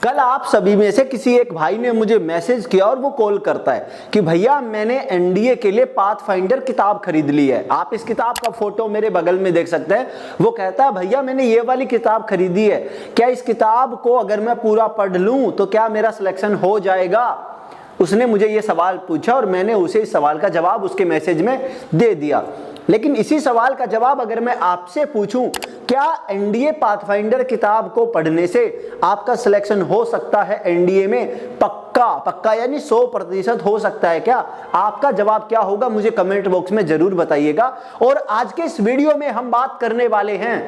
कल आप सभी में से किसी एक भाई ने मुझे मैसेज किया और वो कॉल करता है कि भैया मैंने एनडीए के लिए पाथफाइंडर किताब खरीद ली है। आप इस किताब का फोटो मेरे बगल में देख सकते हैं। वो कहता है भैया मैंने ये वाली किताब खरीदी है, क्या इस किताब को अगर मैं पूरा पढ़ लूं तो क्या मेरा सिलेक्शन हो जाएगा? उसने मुझे ये सवाल पूछा और मैंने उसे इस सवाल का जवाब उसके मैसेज में दे दिया। लेकिन इसी सवाल का जवाब अगर मैं आपसे पूछूं, क्या एनडीए पाथफाइंडर किताब को पढ़ने से आपका सिलेक्शन हो सकता है एनडीए में? पक्का यानी 100% हो सकता है क्या? आपका जवाब क्या होगा मुझे कमेंट बॉक्स में जरूर बताइएगा। और आज के इस वीडियो में हम बात करने वाले हैं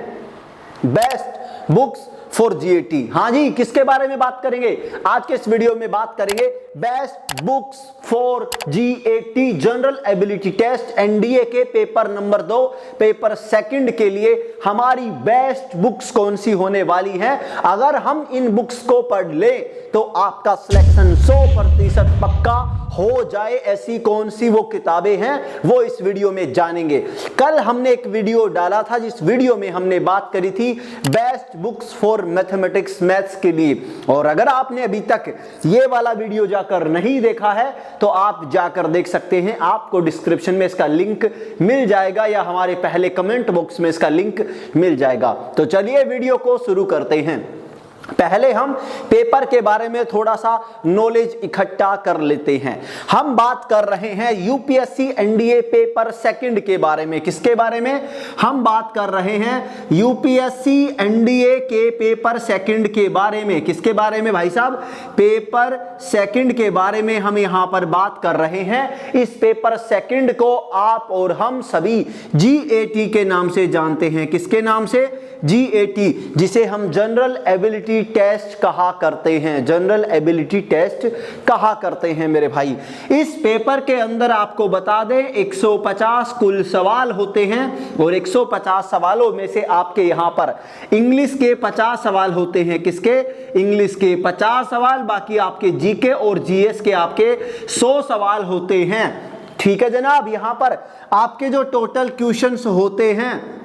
बेस्ट बुक्स फॉर जीएटी। हाँ जी, किसके बारे में बात करेंगे आज के इस वीडियो में? बात करेंगे best books for GAT general ability test NDA के पेपर नंबर 2 पेपर सेकंड के लिए हमारी बेस्ट बुक्स कौन सी होने वाली हैं। अगर हम इन बुक्स को पढ़ लें तो आपका सिलेक्शन 100% पक्का हो जाए। ऐसी कौन सी वो किताबें हैं वो इस वीडियो में जानेंगे। कल हमने एक वीडियो डाला था जिस वीडियो में हमने बात करी थी best books for mathematics maths के लिए, और अगर आपने अभी तक ये वाला वीडियो जाकर नहीं देखा है तो आप जाकर देख सकते हैं। आपको डिस्क्रिप्शन में इसका लिंक मिल जाएगा या हमारे पहले कमेंट बॉक्स में इसका लिंक मिल जाएगा। तो चलिए वीडियो को शुरू करते हैं। पहले हम पेपर के बारे में थोड़ा सा नॉलेज इकट्ठा कर लेते हैं। हम बात कर रहे हैं यूपीएससी एनडीए पेपर सेकंड के बारे में। किसके बारे में हम बात कर रहे हैं? यूपीएससी एनडीए के पेपर सेकंड के बारे में। किसके बारे में भाई साहब? पेपर सेकंड के बारे में हम यहां पर बात कर रहे हैं। इस पेपर सेकंड को आप और हम सभी जीएटी के नाम से जानते हैं। किसके नाम से? जीएटी, जिसे हम जनरल एबिलिटी टेस्ट कहा करते हैं। जनरल एबिलिटी टेस्ट कहा करते हैं मेरे भाई। इस पेपर के अंदर आपको बता दें 150 कुल सवाल होते हैं और 150 सवालों में से आपके यहां पर इंग्लिश के 50 सवाल होते हैं। किसके? इंग्लिश के 50 सवाल। बाकी आपके जीके और जीएस के आपके 100 सवाल होते हैं। ठीक है जनाब। यहां पर आपके जो टोटल क्वेश्चंस होते हैं,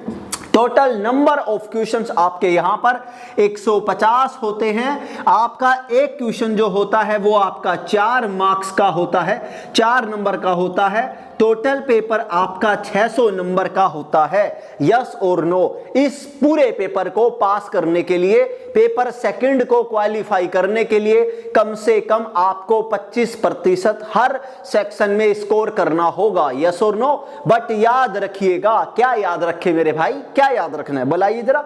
टोटल नंबर ऑफ क्वेश्चंस आपके यहां पर 150 होते हैं। आपका एक क्वेश्चन जो होता है वो आपका 4 मार्क्स का होता है, 4 नंबर का होता है। टोटल पेपर आपका 600 नंबर का होता है। यस और नो? इस पूरे पेपर को पास करने के लिए, पेपर सेकंड को क्वालिफाई करने के लिए कम से कम आपको 25% हर सेक्शन में स्कोर करना होगा। यस और नो? बट याद रखिएगा, क्या याद रखे मेरे भाई? क्या याद रखना है बताइए जरा।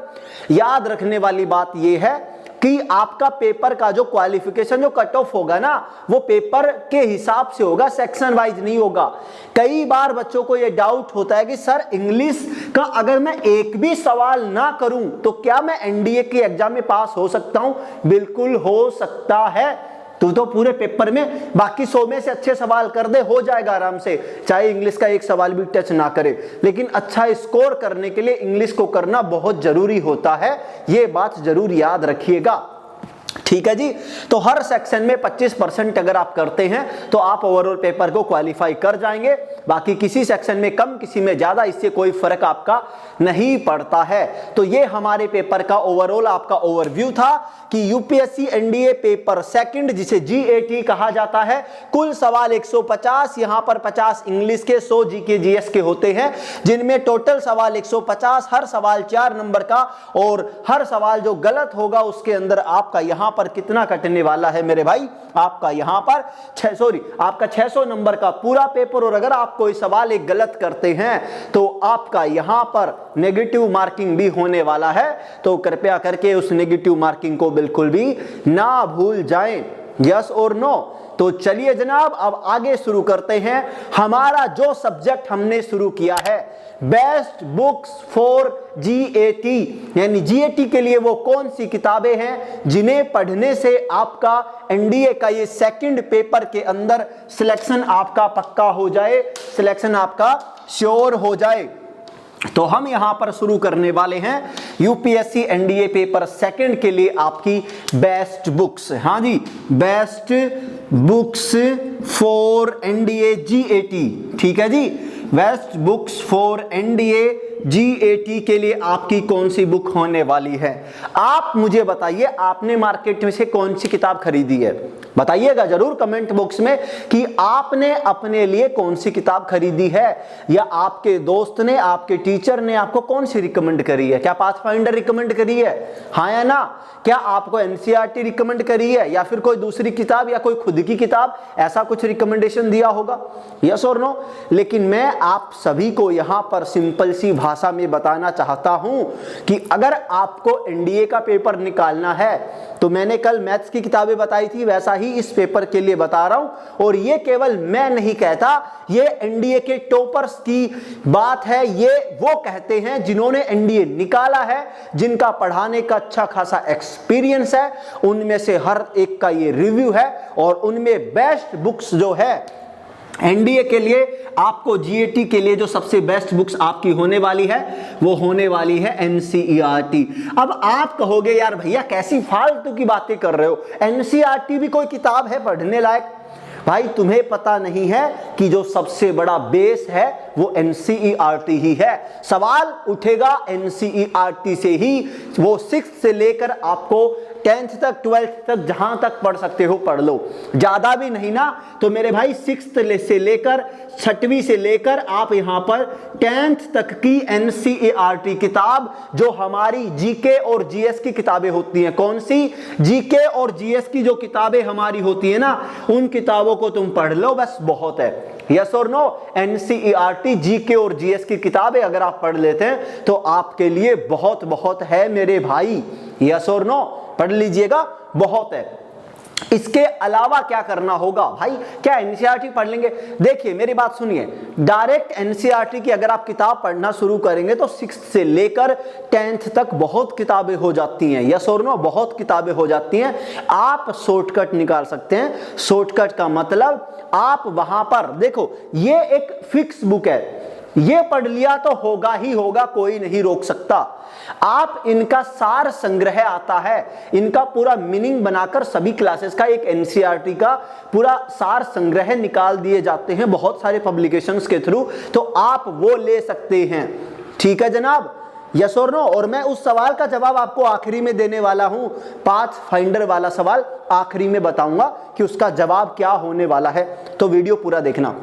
याद रखने वाली बात यह है कि आपका पेपर का जो क्वालिफिकेशन जो कट ऑफ होगा ना, वो पेपर के हिसाब से होगा, सेक्शन वाइज नहीं होगा। कई बार बच्चों को ये डाउट होता है कि सर इंग्लिश का अगर मैं एक भी सवाल ना करूं तो क्या मैं एनडीए के एग्जाम में पास हो सकता हूं? बिल्कुल हो सकता है। तो पूरे पेपर में बाकी 100 में से अच्छे सवाल कर दे, हो जाएगा आराम से, चाहे इंग्लिश का एक सवाल भी टच ना करे। लेकिन अच्छा स्कोर करने के लिए इंग्लिश को करना बहुत जरूरी होता है। ये बात जरूर याद रखिएगा। ठीक है जी। तो हर सेक्शन में 25% अगर आप करते हैं तो आप ओवरऑल पेपर को क्वालिफाई कर जाएंगे। बाकी किसी सेक्शन में कम, किसी में ज्यादा, इससे कोई फर्क आपका नहीं पड़ता है। तो ये हमारे पेपर का ओवरऑल आपका ओवरव्यू था कि यूपीएससी एनडीए पेपर सेकंड, जिसे जीएटी कहा जाता है, कुल सवाल 150, यहां पर 50 इंग्लिश के, 100 जीके जीएस के होते हैं, जिनमें टोटल सवाल 150, हर सवाल 4 नंबर का, और हर सवाल जो गलत होगा उसके अंदर आपका यहां पर कितना कटने वाला है मेरे भाई? आपका यहां पर आपका 600 नंबर का पूरा पेपर। और अगर आप कोई सवाल एक गलत करते हैं तो आपका यहां पर नेगेटिव मार्किंग भी होने वाला है। तो कृपया करके उस नेगेटिव मार्किंग को बिल्कुल भी ना भूल जाएं। यस और नो? तो चलिए जनाब अब आगे शुरू करते हैं। हमारा जो सब्जेक्ट हमने शुरू किया है बेस्ट बुक्स फॉर जीएटी, यानी जीएटी के लिए वो कौन सी किताबें हैं जिन्हें पढ़ने से आपका एनडीए का ये सेकंड पेपर के अंदर सिलेक्शन आपका पक्का हो जाए, सिलेक्शन आपका श्योर हो जाए। तो हम यहां पर शुरू करने वाले हैं यूपीएससी एनडीए पेपर सेकंड के लिए आपकी बेस्ट बुक्स। हाँ जी, best books for NDA GAT. ठीक है जी, best books for NDA GAT के लिए आपकी कौन सी बुक होने वाली है? आप मुझे बताइए, आपने मार्केट में से कौन सी किताब खरीदी है? बताइएगा जरूर कमेंट बॉक्स में कि आपने अपने लिए कौन सी किताब खरीदी है, या आपके दोस्त ने, आपके टीचर ने आपको कौन सी रिकमेंड करी है? क्या पाथफाइंडर रिकमेंड करी है, हाँ या ना? क्या आपको NCERT रिकमेंड करी है, या फिर कोई दूसरी किताब, या कोई खुद की किताब, ऐसा कुछ रिकमेंडेशन दिया होगा? यस और नो? लेकिन मैं आप सभी को यहां पर सिंपल सी भाषा में बताना चाहता हूं कि अगर आपको NDA का पेपर निकालना है तो मैंने कल मैथ्स की किताबें बताई थी, वैसा ही इस पेपर के लिए बता रहा हूं। और ये केवल मैं नहीं कहता, ये NDA के टॉपर्स की बात है, ये वो कहते हैं जिन्होंने NDA निकाला है, जिनका पढ़ाने का अच्छा खासा एक्सपीरियंस है, उनमें से हर एक का ये रिव्यू है। और उनमें बेस्ट बुक्स जो है NDA के लिए, आपको GAT के लिए जो सबसे बेस्ट बुक्स आपकी होने वाली है वो होने वाली है NCERT। अब आप कहोगे यार भैया कैसी फालतू की बातें कर रहे हो, NCERT भी कोई किताब है पढ़ने लायक? भाई तुम्हें पता नहीं है कि जो सबसे बड़ा बेस है वो NCERT ही है। सवाल उठेगा NCERT से ही, वो 6th से लेकर आपको 10th तक 12th तक जहां तक पढ़ सकते हो पढ़ लो, ज्यादा भी नहीं ना। तो मेरे भाई 6th से लेकर 6वीं से लेकर आप यहां पर 10th तक की NCERT किताब, जो हमारी GK और GS की किताबें होती हैं, कौन सी? GK और GS की जो किताबें हमारी होती है ना, उन किताबों को तुम पढ़ लो, बस बहुत है। यस और नो? NCERT, GK और GS की किताबें अगर आप पढ़ लेते हैं तो आपके लिए बहुत बहुत है मेरे भाई। यस और नो? पढ़ लीजिएगा, बहुत है। इसके अलावा क्या करना होगा भाई? क्या NCERT पढ़ लेंगे? देखिए मेरी बात सुनिए, डायरेक्ट NCERT की अगर आप किताब पढ़ना शुरू करेंगे तो 6th से लेकर 10th तक बहुत किताबें हो जाती हैं। यस और नो? बहुत किताबें हो जाती हैं। आप शॉर्टकट निकाल सकते हैं। शॉर्टकट का मतलब आप वहां पर देखो, ये एक फिक्स बुक है, ये पढ़ लिया तो होगा ही होगा, कोई नहीं रोक सकता। आप इनका सार संग्रह आता है, इनका पूरा मीनिंग बनाकर सभी क्लासेस का एक NCERT का पूरा सार संग्रह निकाल दिए जाते हैं बहुत सारे पब्लिकेशंस के थ्रू, तो आप वो ले सकते हैं। ठीक है जनाब? यस और नो? और मैं उस सवाल का जवाब आपको आखिरी में देने वाला हूं, पाथफाइंडर वाला सवाल आखिरी में बताऊंगा कि उसका जवाब क्या होने वाला है, तो वीडियो पूरा देखना।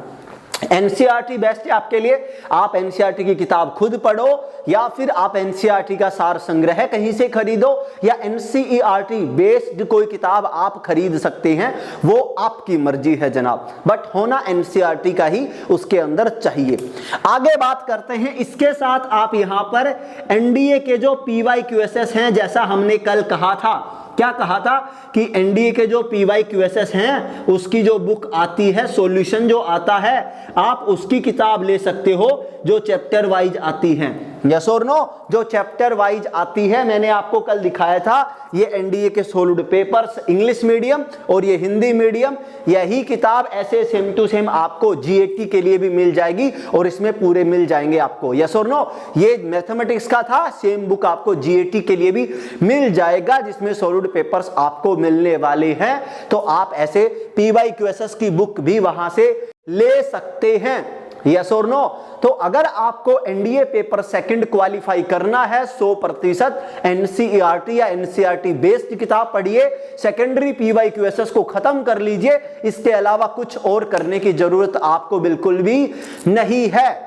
NCERT बेस्ट है आपके लिए। आप NCERT की किताब खुद पढ़ो, या फिर आप NCERT का सार संग्रह कहीं से खरीदो, या NCERT बेस्ड कोई किताब आप खरीद सकते हैं, वो आपकी मर्जी है जनाब, बट होना NCERT का ही उसके अंदर चाहिए। आगे बात करते हैं, इसके साथ आप यहां पर NDA के जो PYQSS हैं, जैसा हमने कल कहा था, क्या कहा था कि NDA के जो PYQSS हैं उसकी जो बुक आती है, सॉल्यूशन जो आता है, आप उसकी किताब ले सकते हो जो चैप्टर वाइज आती हैं। यस और नो? जो चैप्टर वाइज आती है, मैंने आपको कल दिखाया था, ये NDA के सॉलिड पेपर्स इंग्लिश मीडियम और ये हिंदी मीडियम, यही किताब ऐसे सेम टू सेम आपको GAT के लिए भी मिल जाएगी और इसमें पूरे मिल जाएंगे आपको। यस और नो? ये मैथमेटिक्स का था, सेम बुक आपको GAT के लिए भी मिल जाएगा, जिसमें सॉलिड पेपर्स आपको मिलने वाले हैं। तो आप ऐसे PYQSS की बुक भी वहां से ले सकते हैं। यस और नो? तो अगर आपको NDA पेपर सेकंड क्वालिफाई करना है, 100% NCERT या NCERT बेस्ड किताब पढ़िए, सेकेंडरी PYQSS को खत्म कर लीजिए, इसके अलावा कुछ और करने की जरूरत आपको बिल्कुल भी नहीं है।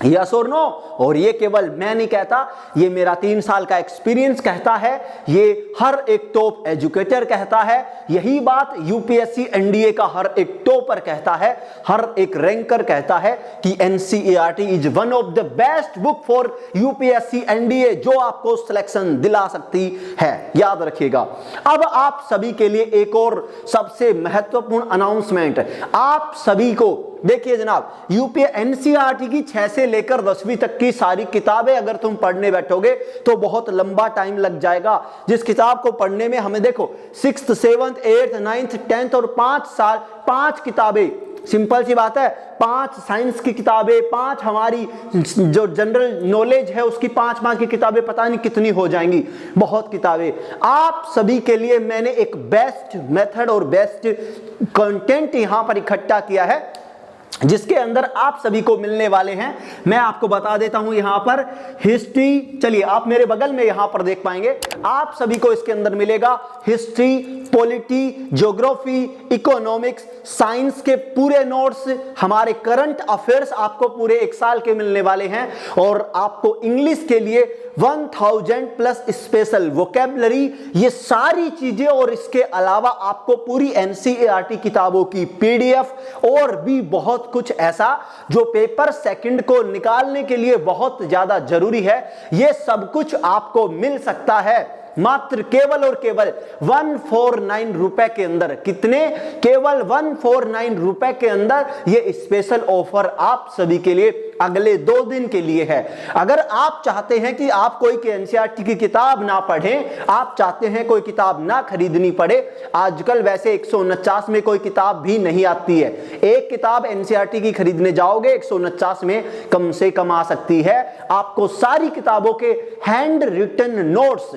यस और नो? और ये केवल मैं नहीं कहता, ये मेरा 3 साल का एक्सपीरियंस कहता है, ये हर एक टॉप एजुकेटर कहता है, यही बात UPSC NDA का हर एक टॉपर कहता है, हर एक रैंकर कहता है कि NCERT is one of the best book for UPSC NDA, जो आपको सिलेक्शन दिला सकती है, याद रखिएगा। अब आप सभी के लिए एक और सबसे महत्वपूर्ण अनाउंसमेंट, आप सभी को देखिए जनाब, NCERT की 6 से लेकर 10वीं तक की सारी किताबें अगर तुम पढ़ने बैठोगे तो बहुत लंबा टाइम लग जाएगा। जिस किताब को पढ़ने में हमें देखो 6th 7th 8th 9th 10th और 5 किताबें, सिंपल सी बात है, 5 साइंस की किताबें, 5 हमारी जो जनरल नॉलेज है उसकी 5 की किताबें, पता नहीं कितनी हो जाएंगी, बहुत किताबें। आप सभी के लिए मैंने एक बेस्ट मेथड और बेस्ट कंटेंट यहां पर इकट्ठा किया है, जिसके अंदर आप सभी को मिलने वाले हैं, मैं आपको बता देता हूं यहां पर हिस्ट्री, चलिए आप मेरे बगल में यहां पर देख पाएंगे, आप सभी को इसके अंदर मिलेगा history, polity, geography, economics, science के पूरे नोट्स, हमारे करंट अफेयर्स आपको पूरे 1 साल के मिलने वाले हैं, और आपको इंग्लिश के लिए 1000 प्लस स्पेशल वोकैबुलरी, ये सारी चीजें, और इसके अलावा आपको पूरी एनसीईआरटी किताबों की पीडीएफ और भी बहुत कुछ ऐसा जो पेपर सेकंड को निकालने के लिए बहुत ज्यादा जरूरी है, ये सब कुछ आपको मिल सकता है मात्र केवल और केवल 149 रुपए के अंदर। कितने? केवल 149 रुपए के अंदर ये स्पेशल ऑफर आप सभी के लिए अगले 2 दिन के लिए है। अगर आप चाहते हैं कि आप कोई एनसीईआरटी की किताब ना पढ़ें, आप चाहते हैं कोई किताब ना खरीदनी पड़े, आजकल वैसे 149 में कोई किताब भी नहीं आती है। एक किताब एनसीईआरटी की खरीदने जाओगे 149 में कम से कम आ सकती है। आपको सारी किताबों के हैंड रिटन नोट्स,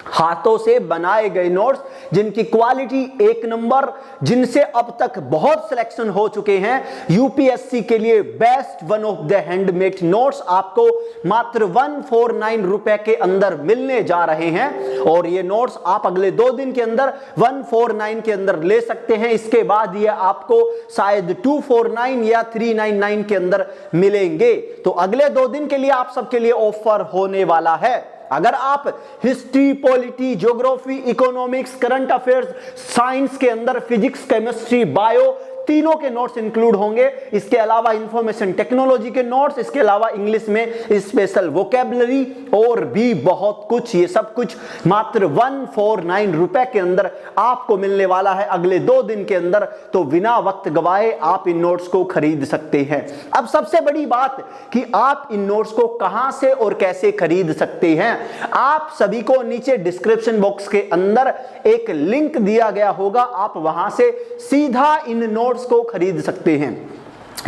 हाथों से बनाए गए नोट्स, जिनकी क्वालिटी 1 नंबर, जिनसे अब तक बहुत सिलेक्शन हो चुके हैं, यूपीएससी के लिए best one of the handmade notes आपको मात्र 149 रुपए के अंदर मिलने जा रहे हैं। और ये नोट्स आप अगले 2 दिन के अंदर 149 के अंदर ले सकते हैं। इसके बाद ये आपको शायद 249 या 399 के अंदर मिलेंगे। तो अगले 2 दिन के लिए आप सबके लिए ऑफर होने वाला है। अगर आप history, polity, geography, economics, current affairs, science के अंदर फिजिक्स, केमिस्ट्री, बायो, तीनों के नोट्स इंक्लूड होंगे। इसके अलावा इंफॉर्मेशन टेक्नोलॉजी के नोट्स, इसके अलावा इंग्लिश में स्पेशल वोकैबुलरी और भी बहुत कुछ, ये सब कुछ मात्र 149 रुपए के अंदर आपको मिलने वाला है अगले 2 दिन के अंदर। तो बिना वक्त गवाए आप इन नोट्स को खरीद सकते हैं। अब सबसे बड़ी बात कि आप इन नोट्स को कहां से और कैसे खरीद सकते हैं, आप सभी को नीचे डिस्क्रिप्शन बॉक्स के अंदर एक लिंक दिया गया होगा, आप वहां से सीधा इन नोट्स को खरीद सकते हैं।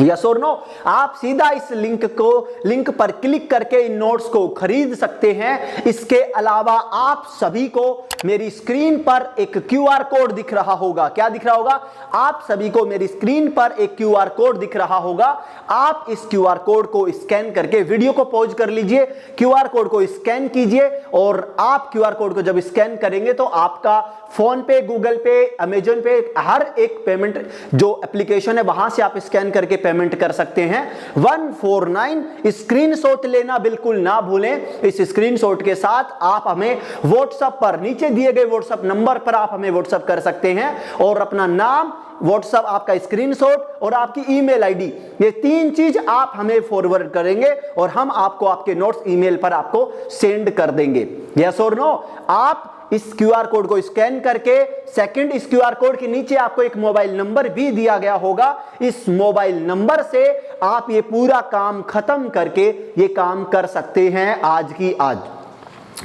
यस और नो? आप सीधा इस लिंक पर क्लिक करके इन नोट्स को खरीद सकते हैं। इसके अलावा आप सभी को मेरी स्क्रीन पर एक क्यूआर कोड दिख रहा होगा। क्या दिख रहा होगा? आप सभी को मेरी स्क्रीन पर एक क्यूआर कोड दिख रहा होगा। आप इस क्यूआर कोड को स्कैन करके, वीडियो को पॉज कर लीजिए, क्यूआर कोड को स्कैन कीजिए, और आप क्यूआर कोड को जब स्कैन करेंगे तो आपका फोन पे, गूगल पे, अमेजन पे, हर एक पेमेंट जो एप्लीकेशन है वहां से आप स्कैन करके पेमेंट कर सकते हैं। 149 स्क्रीनशॉट लेना बिल्कुल ना भूलें। इस स्क्रीनशॉट के साथ आप हमें व्हाट्सएप पर, नीचे दिए गए व्हाट्सएप नंबर पर आप हमें व्हाट्सएप कर सकते हैं, और अपना नाम, व्हाट्सएप, आपका स्क्रीनशॉट और आपकी ईमेल आईडी, ये 3 चीज आप हमें फॉरवर्ड करेंगे और हम आपको आपके नोट्स ईमेल पर आपको सेंड कर देंगे। यस और नो? आप इस क्यूआर कोड को स्कैन करके, सेकंड, इस क्यूआर कोड के नीचे आपको एक मोबाइल नंबर भी दिया गया होगा। इस मोबाइल नंबर से आप ये पूरा काम खत्म करके ये काम कर सकते हैं आज की आज।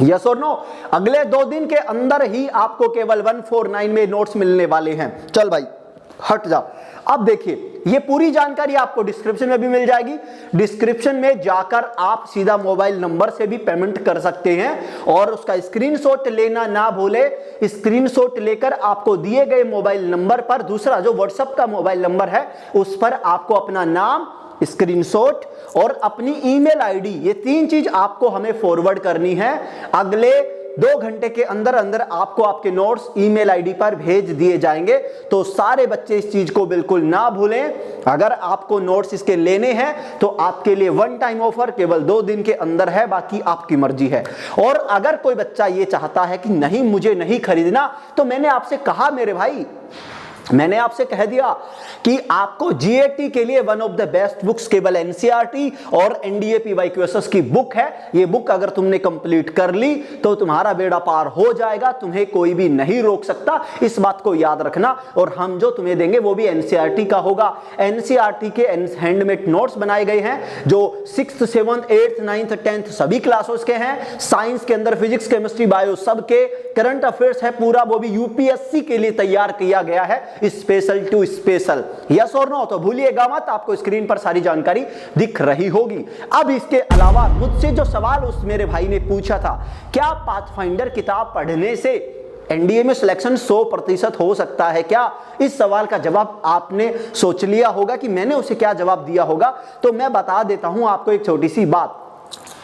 यस और नो? अगले 2 दिन के अंदर ही आपको केवल 149 में नोट्स मिलने वाले हैं। चल भाई हट जा। अब देखिए, ये पूरी जानकारी आपको डिस्क्रिप्शन में भी मिल जाएगी। डिस्क्रिप्शन में जाकर आप सीधा मोबाइल नंबर से भी पेमेंट कर सकते हैं, और उसका स्क्रीनशॉट लेना ना भूले। स्क्रीनशॉट लेकर आपको दिए गए मोबाइल नंबर पर, दूसरा जो व्हाट्सएप का मोबाइल नंबर है उस पर आपको अपना नाम, स्क्रीनशॉट और अपनी ईमेल आईडी, ये 3 चीज आपको हमें फॉरवर्ड करनी है। अगले 2 घंटे के अंदर अंदर आपको आपके नोट्स ईमेल आईडी पर भेज दिए जाएंगे। तो सारे बच्चे इस चीज को बिल्कुल ना भूलें। अगर आपको नोट्स इसके लेने हैं तो आपके लिए 1 टाइम ऑफर केवल 2 दिन के अंदर है, बाकी आपकी मर्जी है। और अगर कोई बच्चा ये चाहता है कि नहीं मुझे नहीं खरीदना, तो मैंने आपसे कहा मेरे भाई, मैंने आपसे कह दिया कि आपको जीएटी के लिए one of the best books केवल एनसीईआरटी और एनडीए पीवाईक्यूएसएस की बुक है। ये बुक अगर तुमने कंप्लीट कर ली तो तुम्हारा बेड़ा पार हो जाएगा, तुम्हें कोई भी नहीं रोक सकता। इस बात को याद रखना। और हम जो तुम्हें देंगे वो भी एनसीईआरटी का होगा। एनसीईआरटी के हैंडमेड नोट्स बनाए गए हैं जो 6th 7th 8th 9th 10th सभी क्लासों के हैं। साइंस के अंदर फिजिक्स, केमिस्ट्री, बायो सबके। करंट अफेयर्स है पूरा, वो भी यूपीएससी के लिए तैयार किया गया है, स्पेशल टू स्पेशल। यस और नो? तो भूलिएगा मत, आपको स्क्रीन पर सारी जानकारी दिख रही होगी। अब इसके अलावा मुझसे जो सवाल उस मेरे भाई ने पूछा था, क्या पाथफाइंडर किताब पढ़ने से एनडीए में सिलेक्शन 100% हो सकता है क्या? इस सवाल का जवाब आपने सोच लिया होगा कि मैंने उसे क्या जवाब दिया होगा, तो मैं बता देता हूं आपको एक छोटी सी बात।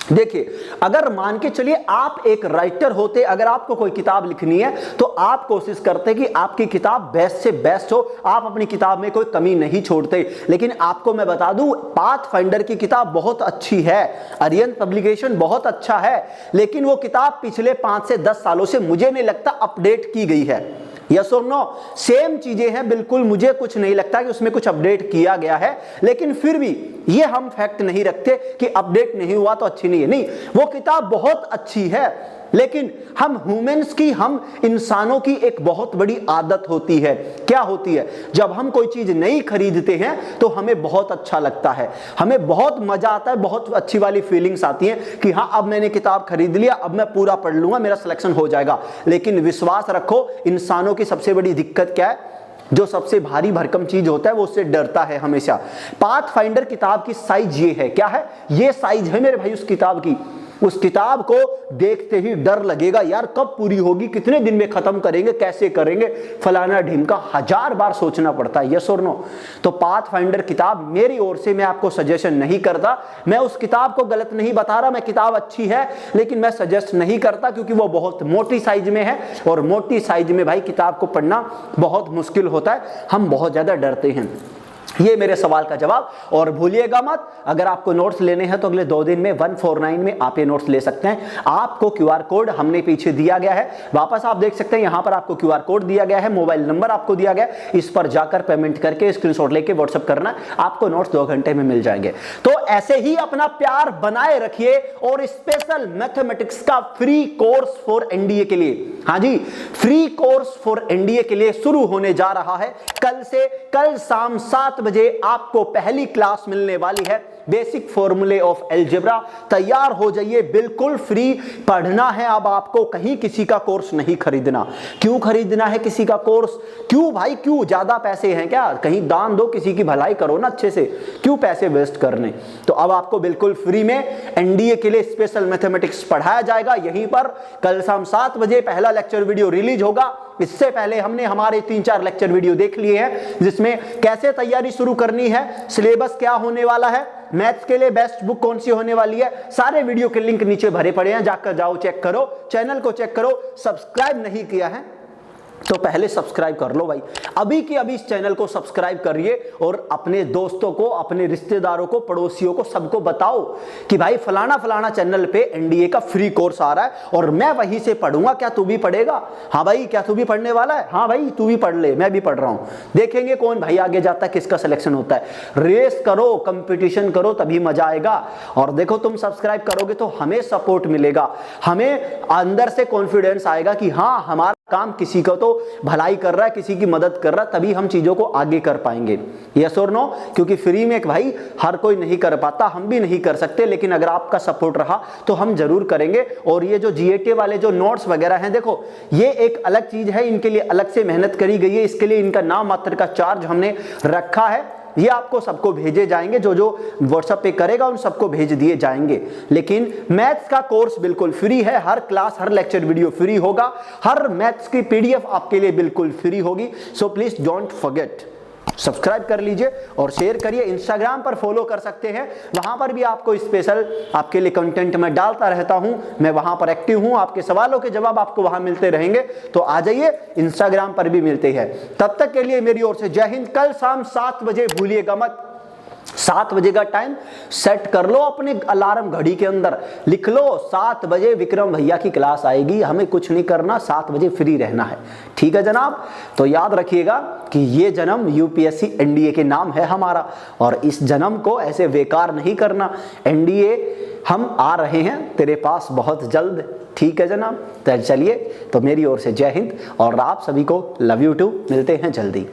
देखिए, अगर मान के चलिए आप एक राइटर होते, अगर आपको कोई किताब लिखनी है तो आप कोशिश करते कि आपकी किताब बेस्ट से बेस्ट हो, आप अपनी किताब में कोई कमी नहीं छोड़ते। लेकिन आपको मैं बता दूं, पाथफाइंडर की किताब बहुत अच्छी है, अरिहंत पब्लिकेशन बहुत अच्छा है, लेकिन वो किताब पिछले 5 से 10 सालों से मुझे नहीं लगता अपडेट की गई है। यस और नो? सेम चीजें हैं बिल्कुल, मुझे कुछ नहीं लगता कि उसमें कुछ अपडेट किया गया है। लेकिन फिर भी ये हम फैक्ट नहीं रखते कि अपडेट नहीं हुआ तो अच्छी नहीं है। नहीं, वो किताब बहुत अच्छी है, लेकिन हम ह्यूमंस की, हम इंसानों की एक बहुत बड़ी आदत होती है। क्या होती है? जब हम कोई चीज नहीं खरीदते हैं तो हमें बहुत अच्छा लगता है, हमें बहुत मजा आता है, बहुत अच्छी वाली फीलिंग्स आती हैं कि हाँ अब मैंने किताब खरीद लिया, अब मैं पूरा पढ़ लूंगा, मेरा सिलेक्शन हो जाएगा। लेकिन विश्वास रखो, इंसानों की सबसे बड़ी दिक्कत क्या है? जो सबसे भारी भरकम चीज होता है वो उससे डरता है हमेशा। पाथफाइंडर किताब की साइज ये है, क्या है? ये साइज है मेरे भाई उस किताब की। उस किताब को देखते ही डर लगेगा, यार कब पूरी होगी, कितने दिन में खत्म करेंगे, कैसे करेंगे, फलाना ढिमका, 1000 बार सोचना पड़ता है। यस और नो? तो पाथफाइंडर किताब मेरी ओर से मैं आपको सजेशन नहीं करता। मैं उस किताब को गलत नहीं बता रहा, मैं किताब अच्छी है, लेकिन मैं सजेस्ट नहीं करता क्योंकि वो बहुत मोटी साइज में है, और मोटी साइज में भाई किताब को पढ़ना बहुत मुश्किल होता है, हम बहुत ज्यादा डरते हैं। ये मेरे सवाल का जवाब। और भूलिएगा मत, अगर आपको नोट्स लेने हैं तो अगले 2 दिन में 149 में आप ये नोट्स ले सकते हैं। आपको क्यूआर कोड हमने पीछे दिया गया है, वापस आप देख सकते हैं, यहां पर आपको क्यूआर कोड दिया गया है, मोबाइल नंबर आपको दिया गया है, इस पर जाकर पेमेंट करके स्क्रीनशॉट लेके व्हाट्सएप करना, आपको नोट्स 2 घंटे में मिल जाएंगे। तो ऐसे ही अपना प्यार बनाए रखिए, और स्पेशल मैथमेटिक्स का फ्री कोर्स फॉर एनडीए के लिए, हाँ जी, फ्री कोर्स फॉर एनडीए के लिए शुरू होने जा रहा है कल से। कल शाम 7 बजे आपको पहली क्लास मिलने वाली है, बेसिक फॉर्मूले ऑफ अलजेब्रा। तैयार हो जाइए, बिल्कुल फ्री पढ़ना है अब आपको, कहीं किसी का कोर्स नहीं खरीदना। क्यों खरीदना है किसी का कोर्स? क्यों भाई, क्यों? ज्यादा पैसे हैं क्या? कहीं दान दो, किसी की भलाई करो ना अच्छे से, क्यों पैसे वेस्ट करने? तो अब आपको बिल्कुल फ्री में एनडीए के लिए स्पेशल मैथमेटिक्स पढ़ाया जाएगा यहीं पर। कल शाम 7 बजे पहला लेक्चर वीडियो रिलीज होगा। इससे पहले हमने हमारे 3-4 लेक्चर वीडियो देख लिए हैं, जिसमें कैसे तैयारी शुरू करनी है, सिलेबस क्या होने वाला है, मैथ्स के लिए बेस्ट बुक कौन सी होने वाली है, सारे वीडियो के लिंक नीचे भरे पड़े हैं, जाकर जाओ चेक करो, चैनल को चेक करो। सब्सक्राइब नहीं किया है तो पहले सब्सक्राइब कर लो भाई, अभी के अभी इस चैनल को सब्सक्राइब करिए, और अपने दोस्तों को, अपने रिश्तेदारों को, पड़ोसियों को, सबको बताओ कि भाई फलाना फलाना चैनल पे एनडीए का फ्री कोर्स आ रहा है और मैं वहीं से पढ़ूंगा, क्या तू भी पढ़ेगा? हाँ भाई, क्या तू भी पढ़ने वाला है? हाँ भाई, तू भी पढ़ ले, मैं भी पढ़ रहा हूं। देखेंगे कौन भाई आगे जाता है, किसका सिलेक्शन होता है। रेस करो, कंपटीशन करो, तभी मजा आएगा। और देखो, तुम सब्सक्राइब करोगे तो हमें सपोर्ट मिलेगा, हमें अंदर से कॉन्फिडेंस आएगा कि हाँ हमारा काम किसी का तो भलाई कर रहा है, किसी की मदद कर रहा है, तभी हम चीजों को आगे कर पाएंगे। यस और नो? क्योंकि फ्री में भाई हर कोई नहीं कर पाता, हम भी नहीं कर सकते, लेकिन अगर आपका सपोर्ट रहा तो हम जरूर करेंगे। और ये जो जीएटी वाले जो नोट्स वगैरह हैं, देखो ये एक अलग चीज है, इनके लिए अलग से मेहनत करी गई है, इसके लिए इनका नाम मात्र का चार्ज हमने रखा है। ये आपको सबको भेजे जाएंगे, जो जो व्हाट्सएप पे करेगा उन सबको भेज दिए जाएंगे। लेकिन मैथ्स का कोर्स बिल्कुल फ्री है, हर क्लास, हर लेक्चर वीडियो फ्री होगा, हर मैथ्स की पीडीएफ आपके लिए बिल्कुल फ्री होगी। So please don't forget, subscribe कर लीजिए और शेयर करिए। इंस्टाग्राम पर फॉलो कर सकते हैं, वहां पर भी आपको स्पेशल आपके लिए कंटेंट मैं डालता रहता हूं, मैं वहां पर एक्टिव हूं, आपके सवालों के जवाब आपको वहां मिलते रहेंगे। तो आ जाइए, इंस्टाग्राम पर भी मिलते हैं। तब तक के लिए मेरी ओर से जय हिंद। कल शाम 7 बजे भूलिएगा मत, 7 बजे का टाइम सेट कर लो अपने अलार्म घड़ी के अंदर, लिख लो 7 बजे विक्रम भैया की क्लास आएगी, हमें कुछ नहीं करना, 7 बजे फ्री रहना है। ठीक है जनाब? तो याद रखिएगा कि ये जन्म यूपीएससी एनडीए के नाम है हमारा, और इस जन्म को ऐसे बेकार नहीं करना। एनडीए हम आ रहे हैं तेरे पास बहुत जल्द। ठीक है जनाब? तो चलिए, तो मेरी ओर से जय हिंद, और आप सभी को लव यू टू, मिलते हैं जल्दी।